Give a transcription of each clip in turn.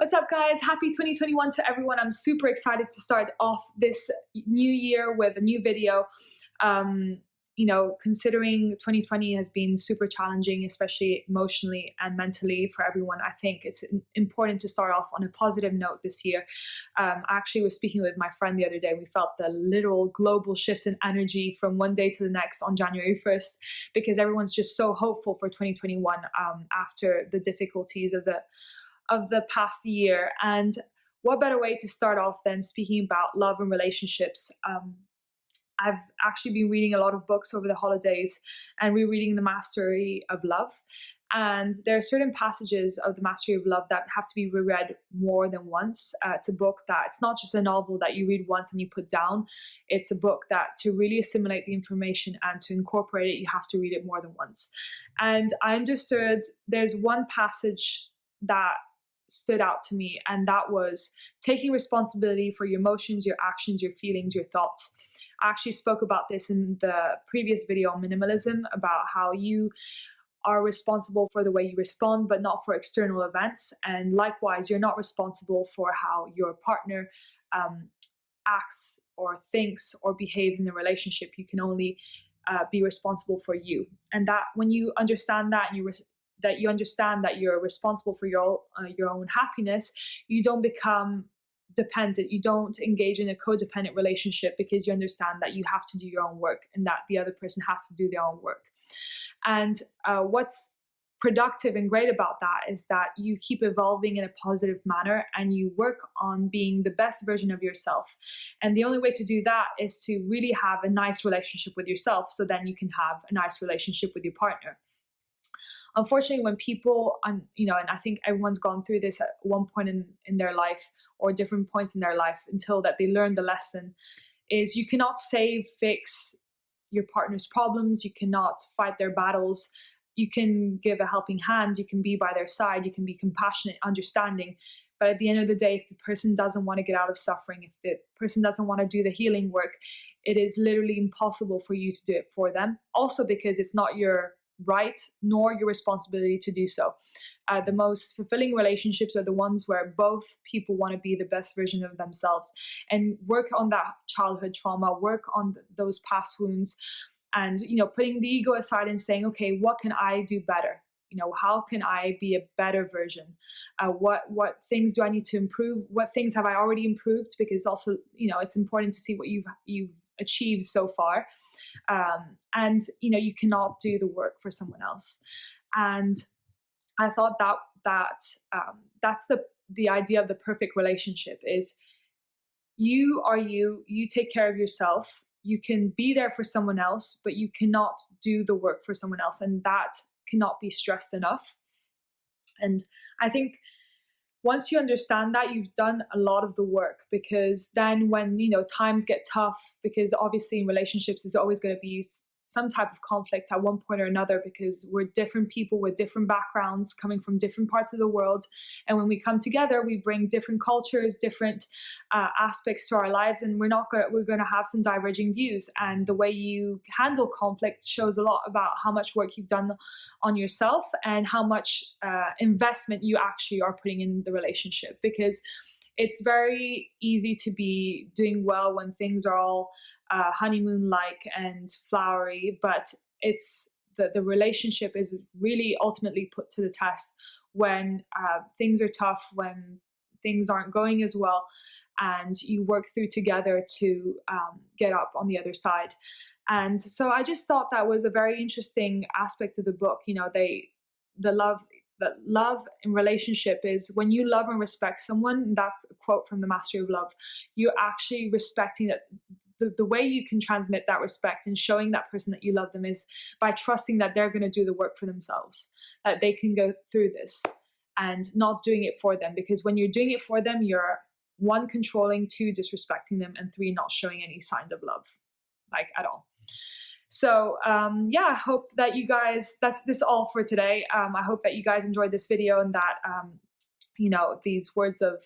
What's up, guys? Happy 2021 to everyone. I'm super excited to start off this new year with a new video. Considering 2020 has been super challenging, especially emotionally and mentally for everyone, I think it's important to start off on a positive note this year. I actually was speaking with my friend the other day. We felt the literal global shift in energy from one day to the next on January 1st, because everyone's just so hopeful for 2021 after the difficulties of the past year. And what better way to start off than speaking about love and relationships? I've actually been reading a lot of books over the holidays and rereading The Mastery of Love. And there are certain passages of The Mastery of Love that have to be reread more than once. It's a book that, it's not just a novel that you read once and you put down. It's a book that to really assimilate the information and to incorporate it, you have to read it more than once. And I understood there's one passage that stood out to me, and that was taking responsibility for your emotions, your actions, your feelings, your thoughts. I actually spoke about this in the previous video on minimalism, about how you are responsible for the way you respond, but not for external events. And likewise, you're not responsible for how your partner acts or thinks or behaves in a relationship. You can only be responsible for you. And that when you understand that, and you understand that you're responsible for your own happiness, you don't become dependent. You don't engage in a codependent relationship, because you understand that you have to do your own work and that the other person has to do their own work. And what's productive and great about that is that you keep evolving in a positive manner and you work on being the best version of yourself. And the only way to do that is to really have a nice relationship with yourself, so then you can have a nice relationship with your partner. Unfortunately, when people, and I think everyone's gone through this at one point in their life, or different points in their life, until that they learn the lesson, is you cannot fix your partner's problems. You cannot fight their battles. You can give a helping hand. You can be by their side. You can be compassionate, understanding. But at the end of the day, if the person doesn't want to get out of suffering, if the person doesn't want to do the healing work, it is literally impossible for you to do it for them. Also, because it's not your right nor your responsibility to do so. The most fulfilling relationships are the ones where both people want to be the best version of themselves and work on that childhood trauma, work on those past wounds, and putting the ego aside and saying, okay, what can I do better? How can I be a better version? What things do I need to improve? What things have I already improved? Because also, it's important to see what you've achieved so far. And you cannot do the work for someone else. And I thought that's the idea of the perfect relationship is you are you take care of yourself. You can be there for someone else, but you cannot do the work for someone else. And that cannot be stressed enough. And I think once you understand that, you've done a lot of the work, because then when, times get tough, because obviously in relationships, there's always going to be some type of conflict at one point or another, because we're different people with different backgrounds coming from different parts of the world. And when we come together, we bring different cultures, different aspects to our lives, and we're going to have some diverging views. And the way you handle conflict shows a lot about how much work you've done on yourself and how much investment you actually are putting in the relationship. Because it's very easy to be doing well when things are all honeymoon-like and flowery, but it's the relationship is really ultimately put to the test when things are tough, when things aren't going as well, and you work through together to get up on the other side. And so I just thought that was a very interesting aspect of the book. That love in relationship is when you love and respect someone. That's a quote from The Mastery of Love. You're actually respecting that. The way you can transmit that respect and showing that person that you love them is by trusting that they're going to do the work for themselves, that they can go through this, and not doing it for them. Because when you're doing it for them, you're 1, controlling, 2, disrespecting them, and 3, not showing any sign of love, like at all. So I hope that you guys, that's all for today. I hope that you guys enjoyed this video, and that these words of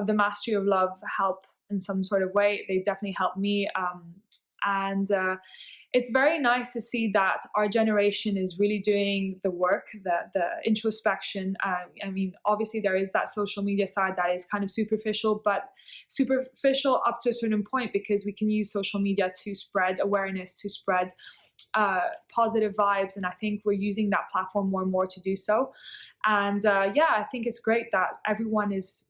the Mastery of Love help in some sort of way. They definitely helped me And it's very nice to see that our generation is really doing the work, the introspection. I mean, obviously there is that social media side that is kind of superficial, but superficial up to a certain point, because we can use social media to spread awareness, to spread positive vibes, and I think we're using that platform more and more to do so. And yeah, I think it's great that everyone is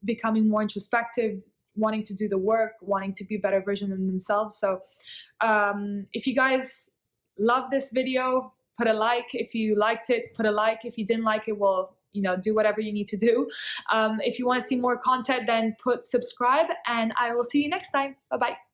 becoming more introspective, wanting to do the work, wanting to be a better version of themselves. So if you guys love this video, put a like. If you liked it, put a like. If you didn't like it, well, do whatever you need to do. If you want to see more content, then put subscribe, and I will see you next time. Bye bye.